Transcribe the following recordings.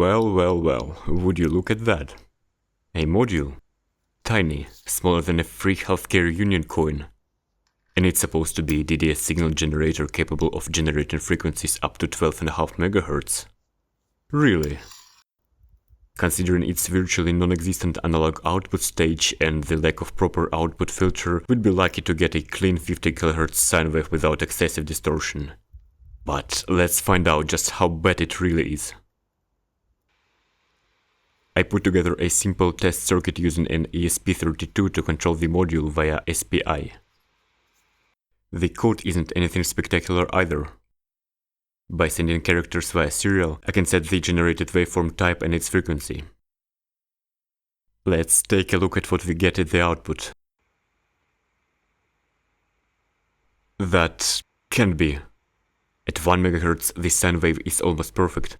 Well, well, well, would you look at that? A module. Tiny, smaller than a free healthcare union coin. And it's supposed to be a DDS signal generator capable of generating frequencies up to 12.5 MHz. Really? Considering its virtually non-existent analog output stage and the lack of proper output filter, we'd be lucky to get a clean 50 kHz sine wave without excessive distortion. But let's find out just how bad it really is. I put together a simple test circuit using an ESP32 to control the module via SPI. The code isn't anything spectacular either. By sending characters via serial, I can set the generated waveform type and its frequency. Let's take a look at what we get at the output. That can't be. At 1 MHz, this sine wave is almost perfect.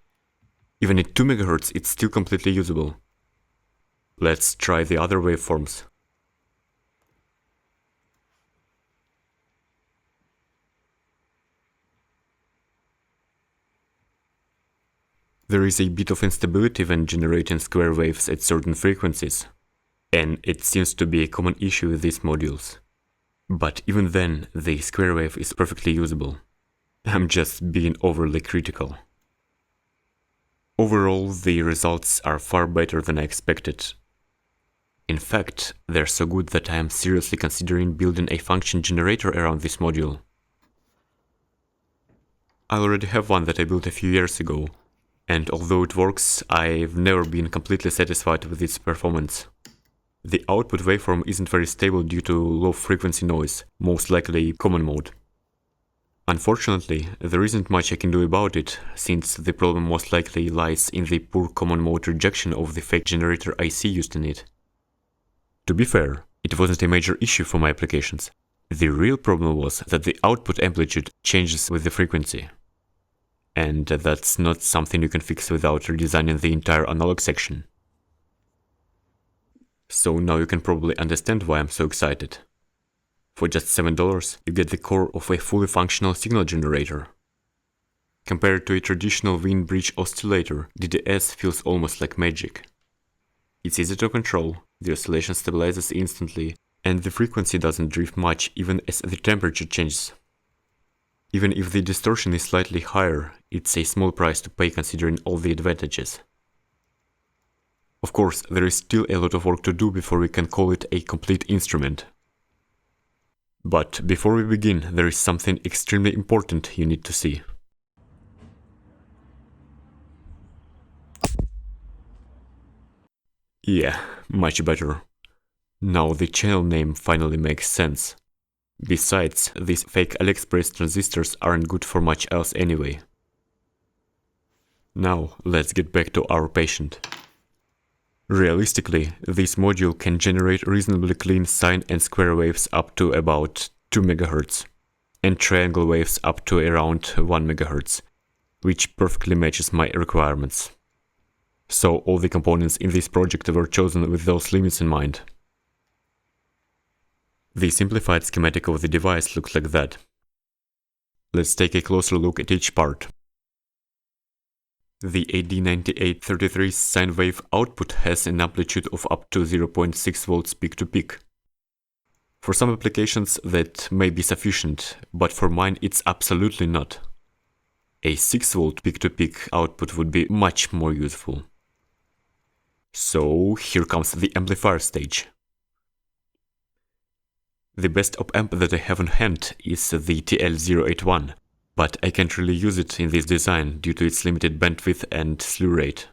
Even at 2 MHz, it's still completely usable. Let's try the other waveforms. There is a bit of instability when generating square waves at certain frequencies, and it seems to be a common issue with these modules. But even then, the square wave is perfectly usable. I'm just being overly critical. Overall, the results are far better than I expected. In fact, they're so good that I am seriously considering building a function generator around this module. I already have one that I built a few years ago, and although it works, I've never been completely satisfied with its performance. The output waveform isn't very stable due to low frequency noise, most likely common mode. Unfortunately, there isn't much I can do about it, since the problem most likely lies in the poor common mode rejection of the fake generator IC used in it. To be fair, it wasn't a major issue for my applications. The real problem was that the output amplitude changes with the frequency. And that's not something you can fix without redesigning the entire analog section. So now you can probably understand why I'm so excited. For just $7, you get the core of a fully functional signal generator. Compared to a traditional Wien bridge oscillator, DDS feels almost like magic. It's easy to control, the oscillation stabilizes instantly, and the frequency doesn't drift much even as the temperature changes. Even if the distortion is slightly higher, it's a small price to pay considering all the advantages. Of course, there is still a lot of work to do before we can call it a complete instrument. But before we begin, there is something extremely important you need to see. Yeah, much better. Now the channel name finally makes sense. Besides, these fake AliExpress transistors aren't good for much else anyway. Now, let's get back to our patient. Realistically, this module can generate reasonably clean sine and square waves up to about 2 MHz, and triangle waves up to around 1 MHz, which perfectly matches my requirements. So all the components in this project were chosen with those limits in mind. The simplified schematic of the device looks like that. Let's take a closer look at each part. The AD9833 sine wave output has an amplitude of up to 0.6 volts peak to peak. For some applications that may be sufficient, but for mine it's absolutely not. A 6 volt peak to peak output would be much more useful. So here comes the amplifier stage. The best op-amp that I have on hand is the TL081, but I can't really use it in this design due to its limited bandwidth and slew rate.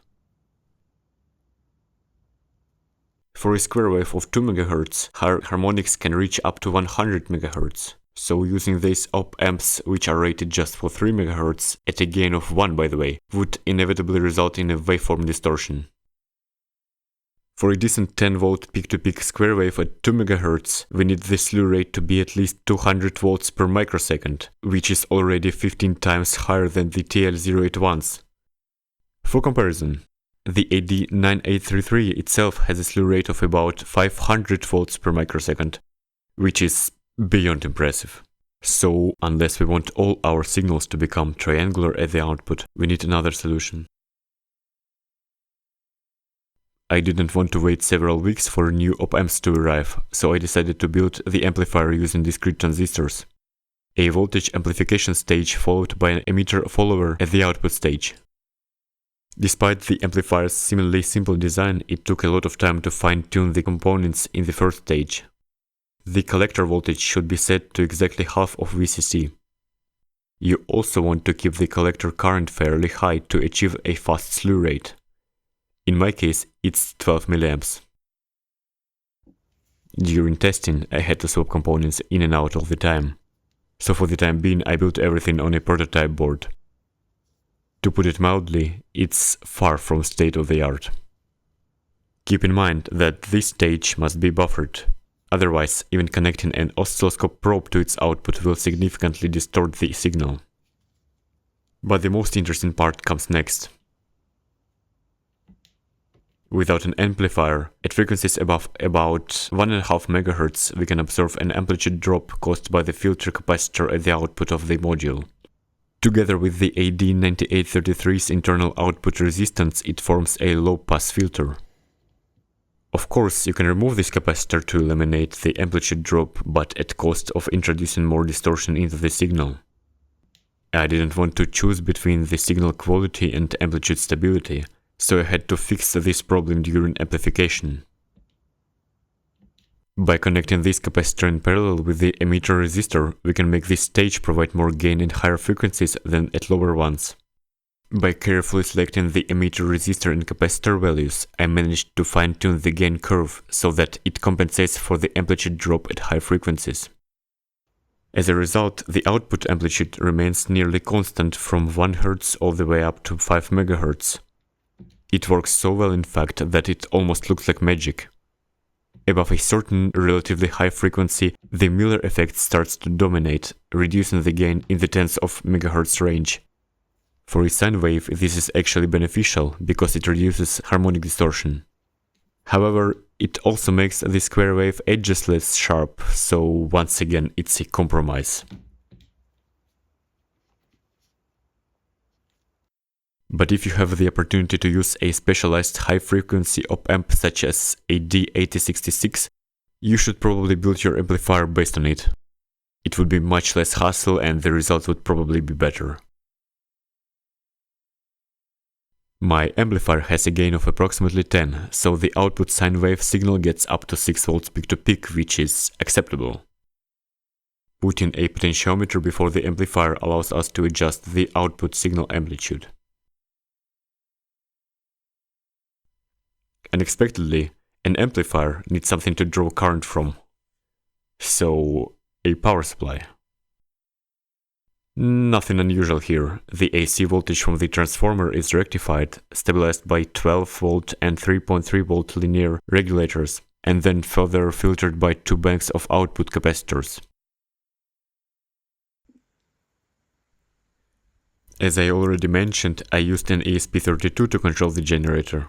For a square wave of 2 MHz, higher harmonics can reach up to 100 MHz, so using these op-amps, which are rated just for 3 MHz, at a gain of 1 by the way, would inevitably result in a waveform distortion. For a decent 10V peak-to-peak square wave at 2 MHz, we need the slew rate to be at least 200 volts per microsecond, which is already 15 times higher than the TL081's. For comparison, the AD9833 itself has a slew rate of about 500 volts per microsecond, which is beyond impressive. So, unless we want all our signals to become triangular at the output, we need another solution. I didn't want to wait several weeks for new op-amps to arrive, so I decided to build the amplifier using discrete transistors. A voltage amplification stage followed by an emitter follower at the output stage. Despite the amplifier's seemingly simple design, it took a lot of time to fine-tune the components in the first stage. The collector voltage should be set to exactly half of VCC. You also want to keep the collector current fairly high to achieve a fast slew rate. In my case, it's 12 mA. During testing, I had to swap components in and out all the time. So for the time being, I built everything on a prototype board. To put it mildly, it's far from state-of-the-art. Keep in mind that this stage must be buffered, otherwise even connecting an oscilloscope probe to its output will significantly distort the signal. But the most interesting part comes next. Without an amplifier, at frequencies above about 1.5 MHz, we can observe an amplitude drop caused by the filter capacitor at the output of the module. Together with the AD9833's internal output resistance, it forms a low-pass filter. Of course, you can remove this capacitor to eliminate the amplitude drop, but at cost of introducing more distortion into the signal. I didn't want to choose between the signal quality and amplitude stability, so I had to fix this problem during amplification. By connecting this capacitor in parallel with the emitter resistor, we can make this stage provide more gain at higher frequencies than at lower ones. By carefully selecting the emitter resistor and capacitor values, I managed to fine-tune the gain curve so that it compensates for the amplitude drop at high frequencies. As a result, the output amplitude remains nearly constant from 1 Hz all the way up to 5 MHz. It works so well, in fact, that it almost looks like magic. Above a certain relatively high frequency, the Miller effect starts to dominate, reducing the gain in the tens of megahertz range. For a sine wave, this is actually beneficial because it reduces harmonic distortion. However, it also makes the square wave edges less sharp, so once again it's a compromise. But if you have the opportunity to use a specialized high-frequency op-amp such as AD8066, you should probably build your amplifier based on it. It would be much less hassle and the results would probably be better. My amplifier has a gain of approximately 10, so the output sine wave signal gets up to 6 volts peak-to-peak, which is acceptable. Putting a potentiometer before the amplifier allows us to adjust the output signal amplitude. Unexpectedly, an amplifier needs something to draw current from. So, a power supply. Nothing unusual here. The AC voltage from the transformer is rectified, stabilized by 12 volt and 3.3 volt linear regulators, and then further filtered by 2 banks of output capacitors. As I already mentioned, I used an ESP32 to control the generator.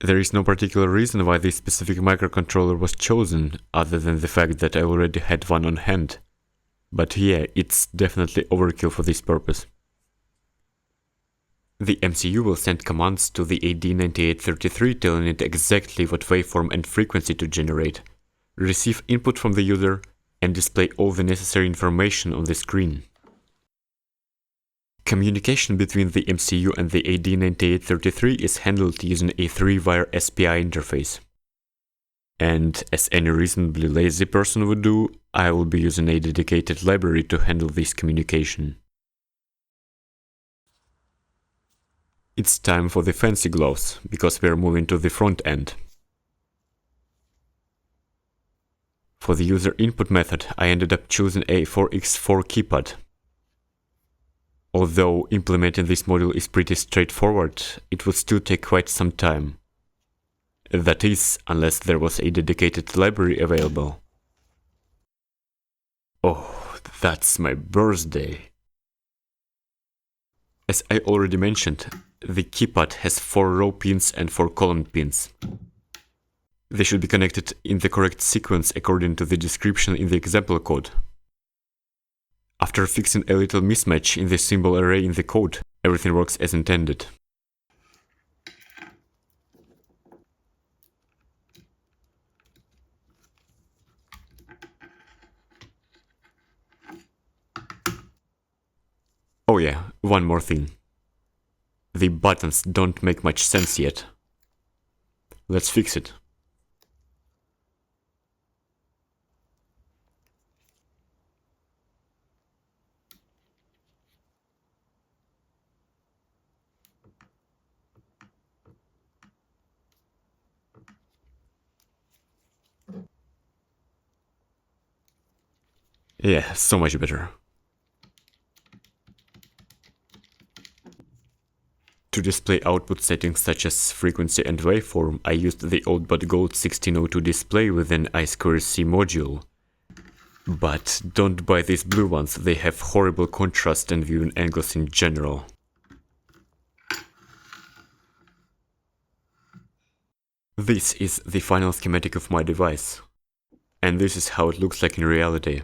There is no particular reason why this specific microcontroller was chosen, other than the fact that I already had one on hand. But yeah, it's definitely overkill for this purpose. The MCU will send commands to the AD9833 telling it exactly what waveform and frequency to generate, receive input from the user, and display all the necessary information on the screen. Communication between the MCU and the AD9833 is handled using a 3-wire SPI interface. And as any reasonably lazy person would do, I will be using a dedicated library to handle this communication. It's time for the fancy gloves, because we are moving to the front end. For the user input method, I ended up choosing a 4x4 keypad. Although implementing this module is pretty straightforward, it would still take quite some time. That is, unless there was a dedicated library available. Oh, that's my birthday! As I already mentioned, the keypad has 4 row pins and 4 column pins. They should be connected in the correct sequence according to the description in the example code. After fixing a little mismatch in the symbol array in the code, everything works as intended. Oh yeah, one more thing. The buttons don't make much sense yet. Let's fix it. Yeah, so much better. To display output settings such as frequency and waveform, I used the old but gold 1602 display with an I2C module. But don't buy these blue ones, they have horrible contrast and viewing angles in general. This is the final schematic of my device. And this is how it looks like in reality.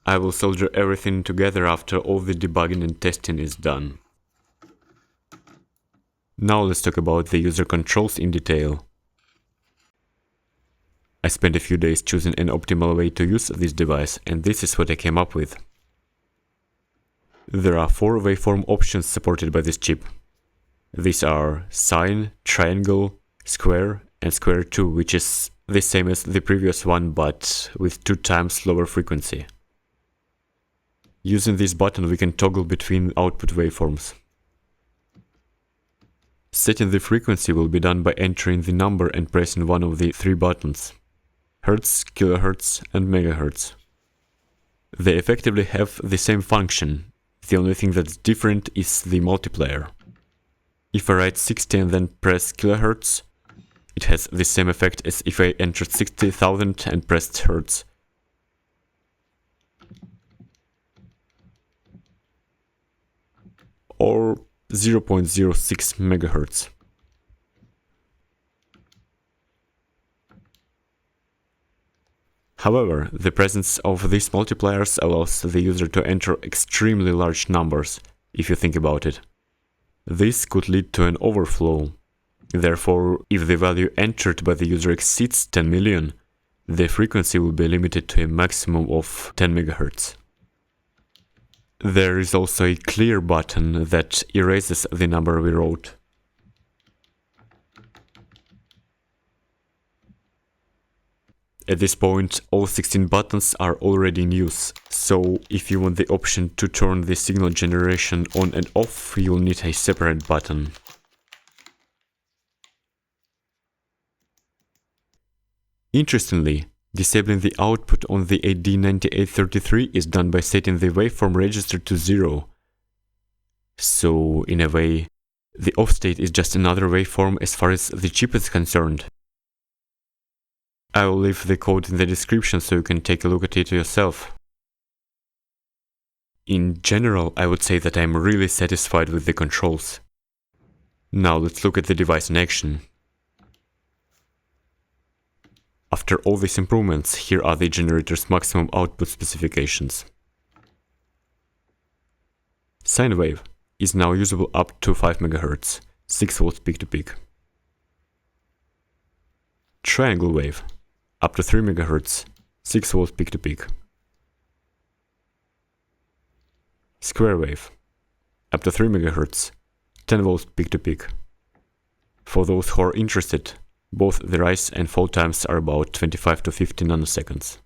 I will solder everything together after all the debugging and testing is done. Now let's talk about the user controls in detail. I spent a few days choosing an optimal way to use this device, and this is what I came up with. There are 4 waveform options supported by this chip. These are sine, triangle, square, and square 2, which is the same as the previous one but with 2 times lower frequency. Using this button we can toggle between output waveforms. Setting the frequency will be done by entering the number and pressing one of the 3 buttons: Hertz, kilohertz, and megahertz. They effectively have the same function, the only thing that's different is the multiplier. If I write 60 and then press kilohertz, it has the same effect as if I entered 60,000 and pressed hertz. Or 0.06 megahertz. However, the presence of these multipliers allows the user to enter extremely large numbers, if you think about it. This could lead to an overflow. Therefore, if the value entered by the user exceeds 10 million, the frequency will be limited to a maximum of 10 MHz. There is also a clear button that erases the number we wrote. At this point, all 16 buttons are already in use, so if you want the option to turn the signal generation on and off, you'll need a separate button. Interestingly, disabling the output on the AD9833 is done by setting the waveform register to 0. So, in a way, the off state is just another waveform as far as the chip is concerned. I will leave the code in the description so you can take a look at it yourself. In general, I would say that I am really satisfied with the controls. Now let's look at the device in action. After all these improvements, here are the generator's maximum output specifications. Sine wave is now usable up to 5 MHz, 6 volts peak to peak. Triangle wave up to 3 MHz, 6 volts peak to peak. Square wave up to 3 MHz, 10 volts peak to peak. For those who are interested, both the rise and fall times are about 25 to 50 nanoseconds.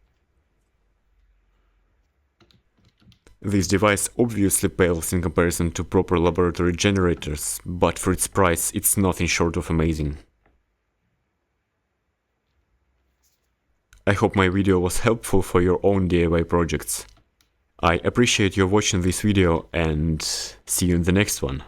This device obviously pales in comparison to proper laboratory generators, but for its price it's nothing short of amazing. I hope my video was helpful for your own DIY projects. I appreciate you watching this video and see you in the next one.